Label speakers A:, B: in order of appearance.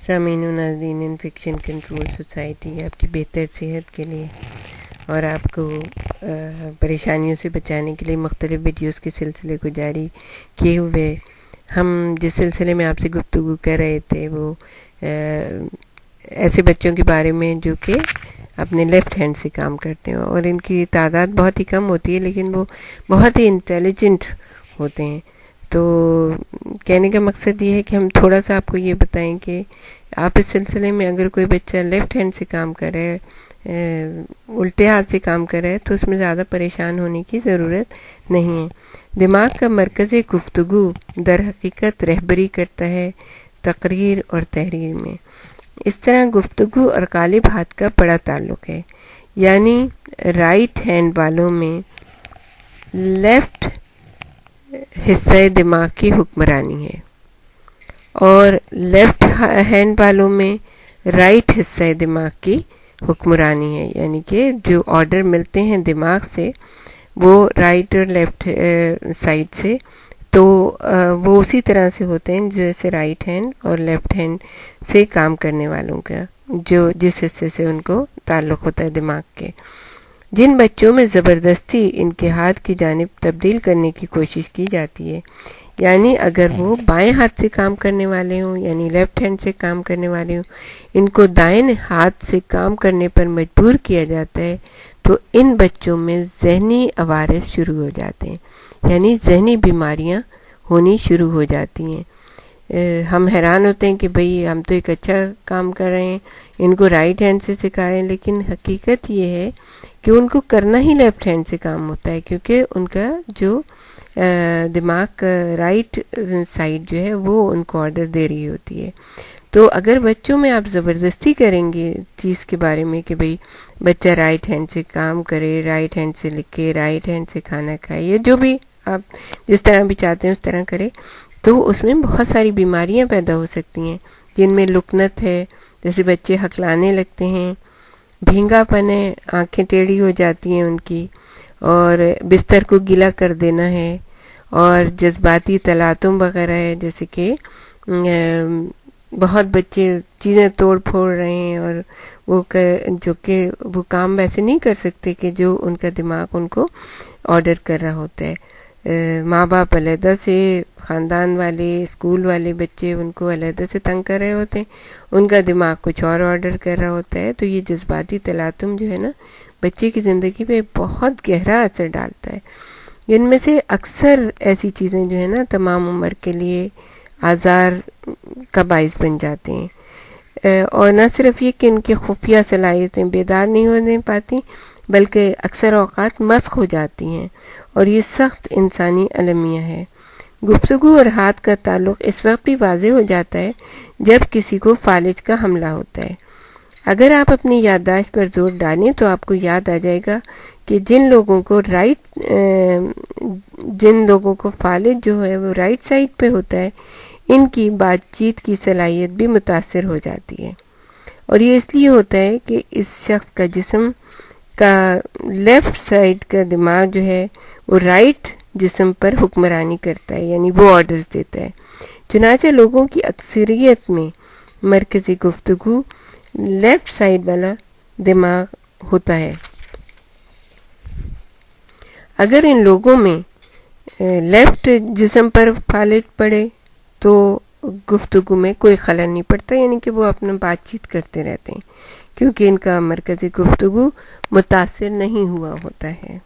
A: سامعین و ناظرین، انفیکشن کنٹرول سوسائٹی آپ کی بہتر صحت کے لیے اور آپ کو پریشانیوں سے بچانے کے لیے مختلف ویڈیوز کے سلسلے کو جاری کیے ہوئے ہم جس سلسلے میں آپ سے گفتگو کر رہے تھے وہ ایسے بچوں کے بارے میں جو کہ اپنے لیفٹ ہینڈ سے کام کرتے ہیں اور ان کی تعداد بہت ہی کم ہوتی ہے، لیکن وہ بہت ہی انٹیلیجنٹ ہوتے ہیں۔ تو کہنے کا مقصد یہ ہے کہ ہم تھوڑا سا آپ کو یہ بتائیں کہ آپ اس سلسلے میں اگر کوئی بچہ لیفٹ ہینڈ سے کام کر رہا ہے، الٹے ہاتھ سے کام کر رہا ہے، تو اس میں زیادہ پریشان ہونے کی ضرورت نہیں ہے۔ دماغ کا مرکز گفتگو در حقیقت رہبری کرتا ہے تقریر اور تحریر میں۔ اس طرح گفتگو اور غالب ہاتھ کا بڑا تعلق ہے، یعنی رائٹ ہینڈ والوں میں لیفٹ حصہ دماغ کی حکمرانی ہے اور لیفٹ ہینڈ والوں میں رائٹ حصہ دماغ کی حکمرانی ہے، یعنی کہ جو آرڈر ملتے ہیں دماغ سے وہ رائٹ اور لیفٹ سائڈ سے، تو وہ اسی طرح سے ہوتے ہیں جیسے رائٹ ہینڈ اور لیفٹ ہینڈ سے کام کرنے والوں کا جو جس حصے سے ان کو تعلق ہوتا ہے دماغ کے۔ جن بچوں میں زبردستی ان کے ہاتھ کی جانب تبدیل کرنے کی کوشش کی جاتی ہے، یعنی اگر وہ بائیں ہاتھ سے کام کرنے والے ہوں، یعنی لیفٹ ہینڈ سے کام کرنے والے ہوں، ان کو دائیں ہاتھ سے کام کرنے پر مجبور کیا جاتا ہے، تو ان بچوں میں ذہنی عوارض شروع ہو جاتے ہیں، یعنی ذہنی بیماریاں ہونی شروع ہو جاتی ہیں۔ ہم حیران ہوتے ہیں کہ بھئی ہم تو ایک اچھا کام کر رہے ہیں، ان کو رائٹ ہینڈ سے سکھا رہے ہیں، لیکن حقیقت یہ ہے کہ ان کو کرنا ہی لیفٹ ہینڈ سے کام ہوتا ہے، کیونکہ ان کا جو دماغ کا رائٹ سائڈ جو ہے وہ ان کو آرڈر دے رہی ہوتی ہے۔ تو اگر بچوں میں آپ زبردستی کریں گے چیز کے بارے میں کہ بھئی بچہ رائٹ ہینڈ سے کام کرے، رائٹ ہینڈ سے لکھے، رائٹ ہینڈ سے کھانا کھائے، یا جو بھی آپ جس طرح بھی چاہتے ہیں اس طرح کرے، تو اس میں بہت ساری بیماریاں پیدا ہو سکتی ہیں، جن میں لکنت ہے، جیسے بچے ہکلانے لگتے ہیں، بھینگا پن ہے، آنکھیں ٹیڑھی ہو جاتی ہیں ان کی، اور بستر کو گیلا کر دینا ہے، اور جذباتی تلاطم وغیرہ ہے، جیسے کہ بہت بچے چیزیں توڑ پھوڑ رہے ہیں اور وہ جو کہ وہ کام ویسے نہیں کر سکتے کہ جو ان کا دماغ ان کو آرڈر کر رہا ہوتا ہے۔ ماں باپ علیحدہ سے، خاندان والے، اسکول والے بچے ان کو علیحدہ سے تنگ کر رہے ہوتے ہیں، ان کا دماغ کچھ اور آرڈر کر رہا ہوتا ہے، تو یہ جذباتی تلاطم جو ہے نا بچے کی زندگی پہ بہت گہرا اثر ڈالتا ہے۔ جن میں سے اکثر ایسی چیزیں جو ہے نا تمام عمر کے لیے آزار کا باعث بن جاتے ہیں، اور نہ صرف یہ کہ ان کی خفیہ صلاحیتیں بیدار نہیں ہونے پاتی، بلکہ اکثر اوقات مسخ ہو جاتی ہیں، اور یہ سخت انسانی المیہ ہے۔ گفتگو اور ہاتھ کا تعلق اس وقت بھی واضح ہو جاتا ہے جب کسی کو فالج کا حملہ ہوتا ہے۔ اگر آپ اپنی یادداشت پر زور ڈالیں تو آپ کو یاد آ جائے گا کہ جن لوگوں کو فالج جو ہے وہ رائٹ سائڈ پہ ہوتا ہے، ان کی بات چیت کی صلاحیت بھی متاثر ہو جاتی ہے، اور یہ اس لیے ہوتا ہے کہ اس شخص کا جسم کا لیفٹ سائڈ کا دماغ جو ہے وہ رائٹ جسم پر حکمرانی کرتا ہے، یعنی وہ آرڈرز دیتا ہے۔ چنانچہ لوگوں کی اکثریت میں مرکز گفتگو لیفٹ سائڈ والا دماغ ہوتا ہے۔ اگر ان لوگوں میں لیفٹ جسم پر فالج پڑے تو گفتگو میں کوئی خلل نہیں پڑتا، یعنی کہ وہ اپنا بات چیت کرتے رہتے ہیں، کیونکہ ان کا مرکز گفتگو متاثر نہیں ہوا ہوتا ہے۔